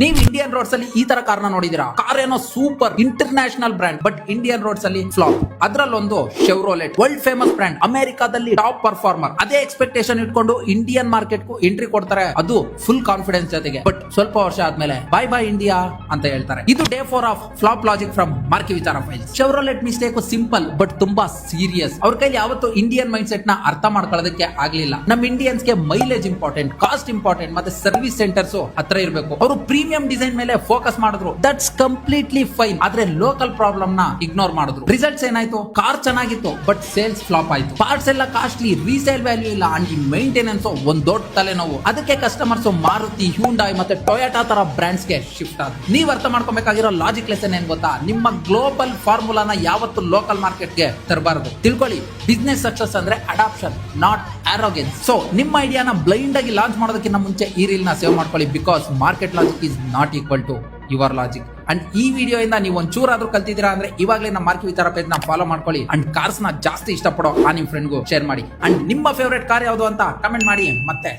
ನೀವು Indian roads ಅಲ್ಲಿ ಈ ತರ ಕಾರ್ನ ನೋಡಿದೀರಾ? ಕಾರ್ ಏನೋ super international brand, but Indian roads ಅಲ್ಲಿ ಫ್ಲಾಪ್. ಅದ್ರಲ್ಲೊಂದು ಶೆವ್ರೋಲೆಟ್, ವರ್ಲ್ಡ್ ಫೇಮಸ್ ಬ್ರ್ಯಾಂಡ್, ಅಮೆರಿಕಾದಲ್ಲಿ ಟಾಪ್ ಪರ್ಫಾರ್ಮರ್. ಅದೇ ಎಕ್ಸ್ಪೆಕ್ಟೇಷನ್ ಇಟ್ಕೊಂಡು ಇಂಡಿಯನ್ ಮಾರ್ಕೆಟ್ ಗೂ ಎಂಟ್ರಿ ಕೊಡ್ತಾರೆ, ಅದು ಫುಲ್ ಕಾನ್ಫಿಡೆನ್ಸ್ ಜೊತೆಗೆ. ಬಟ್ ಸ್ವಲ್ಪ ವರ್ಷ ಆದ್ಮೇಲೆ ಬೈ ಬೈ ಇಂಡಿಯಾ ಅಂತ ಹೇಳ್ತಾರೆ. ಇದು day 4 of flop logic from ಮಾರ್ಕಿ ವಿಚಾರ files. Chevrolet mistake simple but ತುಂಬಾ ಸೀರಿಯಸ್. ಅವ್ರ ಕೈಲಿ ಯಾವತ್ತು ಇಂಡಿಯನ್ ಮೈಂಡ್ ಸೆಟ್ ನ ಅರ್ಥ ಮಾಡ್ಕೊಳ್ಳೋದಕ್ಕೆ ಆಗ್ಲಿಲ್ಲ. ನಮ್ ಇಂಡಿಯನ್ಸ್ ಗೆ ಮೈಲೇಜ್ ಇಂಪಾರ್ಟೆಂಟ್, ಕಾಸ್ಟ್ ಇಂಪಾರ್ಟೆಂಟ್, ಮತ್ತೆ ಸರ್ವಿಸ್ ಸೆಂಟರ್ಸ್ ಹತ್ರ ಇರಬೇಕು. ಅವರು ಪ್ರೀಮಿಯಂ ಡಿಸೈನ್ ಮೇಲೆ ಫೋಕಸ್ ಮಾಡಿದ್ರು, ದಟ್ಸ್ ಕಂಪ್ಲೀಟ್ಲಿ ಫೈನ್. ಆದ್ರೆ ಲೋಕಲ್ ಪ್ರಾಬ್ಲಮ್ ನ ಇಗ್ನೋರ್ ಮಾಡಿದ್ರು. ರಿಸಲ್ಟ್ಸ್ ಏನಾಯ್ತು? ಕಾರ್ ಚೆನ್ನಾಗಿತ್ತು ಬಟ್ ಸೇಲ್ಸ್ ಫ್ಲಾಪ್ ಆಯ್ತು. ಪಾರ್ಟ್ಸ್ ಎಲ್ಲ ಕಾಸ್ಟ್ಲಿ, ರೀಸೇಲ್ ವ್ಯಾಲ್ಯೂ ಇಲ್ಲ, ಅಂಡ್ ಮೇಂಟೆನೆನ್ಸ್ ಒಂದ್ ದೊಡ್ಡ ತಲೆನೋವು. ಅದಕ್ಕೆ ಕಸ್ಟಮರ್ಸ್ ಮಾರುತಿ, ಹ್ಯುಂಡೈ ಮತ್ತೆ ಟೊಯೋಟಾ ತರ ಬ್ರಾಂಡ್ಸ್ ಗೆ ಶಿಫ್ಟ್ ಆದ್ರು. ನೀವ್ ಅರ್ಥ ಮಾಡ್ಕೊಬೇಕಾಗಿರೋ ಲಾಜಿಕ್ ಲೆಸನ್ ಏನ್ ಗೊತ್ತಾ? ನಿಮ್ಮ ಗ್ಲೋಬಲ್ ಫಾರ್ಮುಲಾನ ಯಾವತ್ತು ಲೋಕಲ್ ಮಾರ್ಕೆಟ್ ಗೆ ತರಬಾರದು. ತಿಳ್ಕೊಳ್ಳಿ, ಬಿಸ್ನೆಸ್ ಸಕ್ಸಸ್ ಅಂದ್ರೆ ಅಡಾಪ್ಷನ್, ನಾಟ್ ಆರೋಗೆನ್ಸ್. ಸೊ ನಿಮ್ಮ ಐಡಿಯಾನ ಬ್ಲೈಂಡ್ ಆಗಿ ಲಾಂಚ್ ಮಾಡೋದಕ್ಕಿಂತ ಮುಂಚೆ ಈ ರೀಲ್ ನ ಸೇವ್ ಮಾಡ್ಕೊಳ್ಳಿ, because market logic is not equal to your logic. And ಈ ವಿಡಿಯೋ ಇಂದ ನೀವು ಒಂಚೂರಾದ್ರೂ ಕಲ್ತಿದ್ದೀರಾ ಅಂದ್ರೆ ಇವಾಗಲೇ ನಮ್ಮ ಮಾರ್ಕಿ ವಿಚಾರ ಪೇಜ್ ನ ಫಾಲೋ ಮಾಡ್ಕೊಳ್ಳಿ. ಅಂಡ್ ಕಾರ್ಸ್ ನ ಜಾಸ್ತಿ ಇಷ್ಟಪಡೋ ನಿಮ್ ಫ್ರೆಂಡ್ಗೂ ಶೇರ್ ಮಾಡಿ. ಅಂಡ್ ನಿಮ್ಮ ಫೇವರೇಟ್ ಕಾರ್ ಯಾವುದು ಅಂತ ಕಮೆಂಟ್ ಮಾಡಿ. ಮತ್ತೆ